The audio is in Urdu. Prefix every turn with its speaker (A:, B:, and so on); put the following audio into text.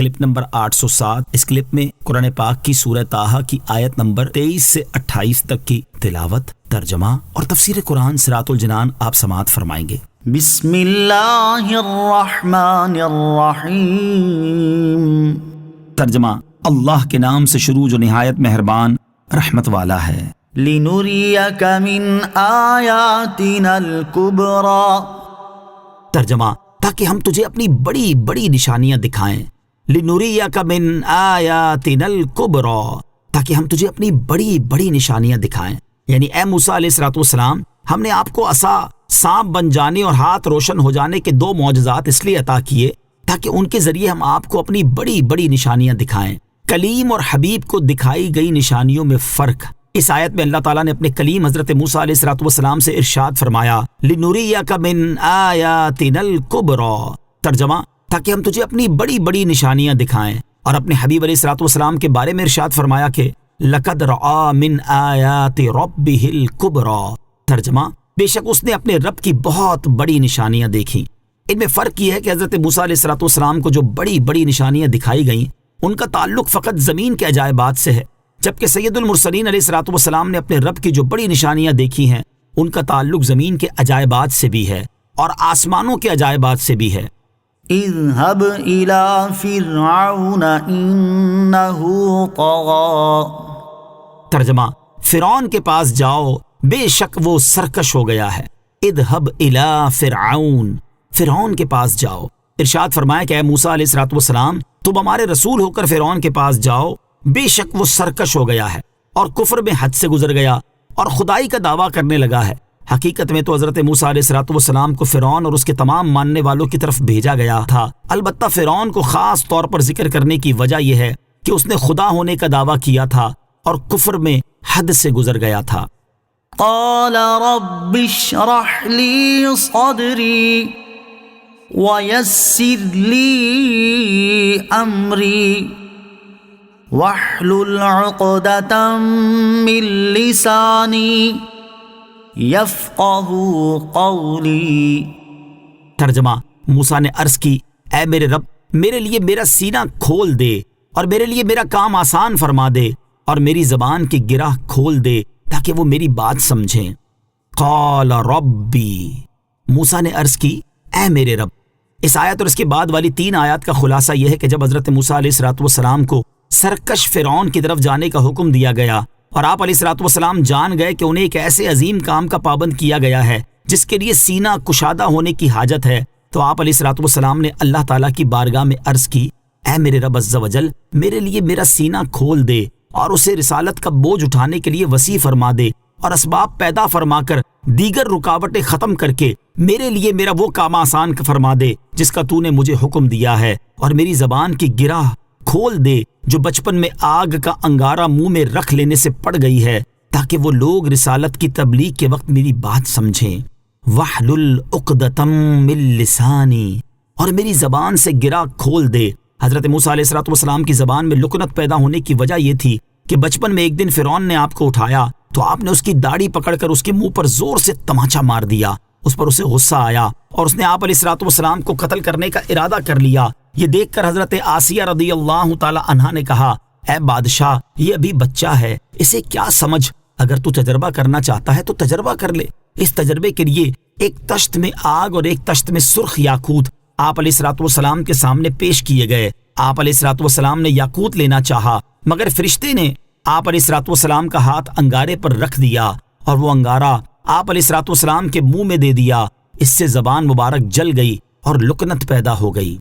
A: Clip number 807۔ اس کلپ میں قرآن پاک کی سورہ طٰہٰ کی آیت نمبر 23 سے 28 تک کی تلاوت، ترجمہ اور تفسیر قرآن صراط الجنان آپ سماعت فرمائیں گے۔
B: بسم اللہ الرحمن الرحیم۔
A: ترجمہ: اللہ کے نام سے شروع جو نہایت مہربان رحمت والا ہے۔
B: لِنُرِيَكَ مِنْ آیاتنا الکبریٰ۔
A: ترجمہ: تاکہ ہم تجھے اپنی بڑی بڑی نشانیاں دکھائیں۔ لِنُرِيَكَ مِنْ آیاتنا الکبریٰ، تاکہ ہم تجھے اپنی بڑی بڑی نشانیاں دکھائیں۔ یعنی اے موسیٰ علیہ السلام، ہم نے آپ کو عصا، سانپ بن جانے اور ہاتھ روشن ہو جانے کے 2 معجزات اس لیے عطا کیے تاکہ ان کے ذریعے ہم آپ کو اپنی بڑی بڑی نشانیاں دکھائیں۔ کلیم اور حبیب کو دکھائی گئی نشانیوں میں فرق۔ اس آیت میں اللہ تعالیٰ نے اپنے کلیم حضرت موسیٰ علیہ السلام سے ارشاد فرمایا، لِنُرِيَكَ مِنْ آیاتنا الکبریٰ۔ ترجمہ: تاکہ ہم تجھے اپنی بڑی بڑی نشانیاں دکھائیں، اور اپنے حبیب علیہ السلام کے بارے میں ارشاد فرمایا کہ لَقَدْ رَأَىٰ مِنْ آیَاتِ رَبِّهِ الْكُبْرَىٰ۔ ترجمہ: بے شک اس نے اپنے رب کی بہت بڑی نشانیاں دیکھیں۔ ان میں فرق یہ ہے کہ حضرت موسیٰ علیہ السلام کو جو بڑی بڑی نشانیاں دکھائی گئیں ان کا تعلق فقط زمین کے عجائبات سے ہے، جبکہ سید المرسلین علیہ السلام نے اپنے رب کی جو بڑی نشانیاں دیکھی ہیں ان کا تعلق زمین کے عجائبات سے بھی ہے اور آسمانوں کے عجائبات سے بھی ہے۔
B: اذهب الى فرعون انه طغى۔
A: ترجمہ: فرعون کے پاس جاؤ، بے شک وہ سرکش ہو گیا ہے۔ اذهب الى فرعون، فرعون کے پاس جاؤ۔ ارشاد فرمایا کہ اے موسیٰ علیہ السلام، تم ہمارے رسول ہو کر فرعون کے پاس جاؤ، بے شک وہ سرکش ہو گیا ہے اور کفر میں حد سے گزر گیا اور خدائی کا دعویٰ کرنے لگا ہے۔ حقیقت میں تو حضرت موسیٰ علیہ السلام کو فرعون اور اس کے تمام ماننے والوں کی طرف بھیجا گیا تھا، البتہ فرعون کو خاص طور پر ذکر کرنے کی وجہ یہ ہے کہ اس نے خدا ہونے کا دعویٰ کیا تھا اور کفر میں حد سے گزر گیا تھا۔
B: قال رب اشرح لي صدري ويسر لي امري واحلل عقدة من لساني يفقهوا قولي۔
A: ترجمہ: موسیٰ نے عرض کی، اے میرے رب، میرے لیے میرا سینہ کھول دے اور میرے لیے میرا کام آسان فرما دے اور میری زبان کی گرہ کھول دے تاکہ وہ میری بات سمجھیں۔ قال ربی، موسیٰ نے عرض کی، اے میرے رب۔ اس آیت اور اس کے بعد والی 3 آیات کا خلاصہ یہ ہے کہ جب حضرت موسیٰ علیہ السلام کو سرکش فرعون کی طرف جانے کا حکم دیا گیا اور آپ علیہ السلام جان گئے کہ انہیں ایک ایسے عظیم کام کا پابند کیا گیا ہے جس کے لیے سینہ کشادہ ہونے کی حاجت ہے، تو آپ علیہ السلام نے اللہ تعالیٰ کی بارگاہ میں عرض کی، اے میرے رب عز و جل، میرے لیے میرا سینہ کھول دے اور اسے رسالت کا بوجھ اٹھانے کے لیے وسیع فرما دے اور اسباب پیدا فرما کر دیگر رکاوٹیں ختم کر کے میرے لیے میرا وہ کام آسان فرما دے جس کا تو نے مجھے حکم دیا ہے، اور میری زبان کی گرہ کھول دے جو بچپن میں آگ کا انگارہ منہ میں رکھ لینے سے پڑ گئی ہے، تاکہ وہ لوگ رسالت کی تبلیغ کے وقت میری بات سمجھیں۔ وَاحْلُلْ عُقْدَةً مِّن لِّسَانِي، اور میری زبان سے گرہ کھول دے۔ حضرت موسیٰ علیہ السلام کی زبان میں لکنت پیدا ہونے کی وجہ یہ تھی کہ بچپن میں ایک دن فرعون نے آپ کو اٹھایا تو آپ نے اس کی داڑھی پکڑ کر اس کے منہ پر زور سے تماچا مار دیا۔ اس پر اسے غصہ آیا اور اس نے آپ علیہ السلام کو قتل کرنے کا ارادہ کر لیا۔ یہ دیکھ کر حضرت آسیہ رضی اللہ تعالی عنہا نے کہا، اے بادشاہ، یہ ابھی بچہ ہے، اسے کیا سمجھ، اگر تو تجربہ کرنا چاہتا ہے تو تجربہ کر لے۔ اس تجربے کے لیے ایک تشت میں آگ اور ایک تشت میں سرخ یاقوت آپ علیہ السلام کے سامنے پیش کیے گئے۔ آپ علیہ السلام نے یاقوت لینا چاہا، مگر فرشتے نے آپ علیہ السلام کا ہاتھ انگارے پر رکھ دیا اور وہ انگارہ آپ علیہ السلام کے منہ میں دے دیا۔ اس سے زبان مبارک جل گئی اور لکنت پیدا ہو گئی۔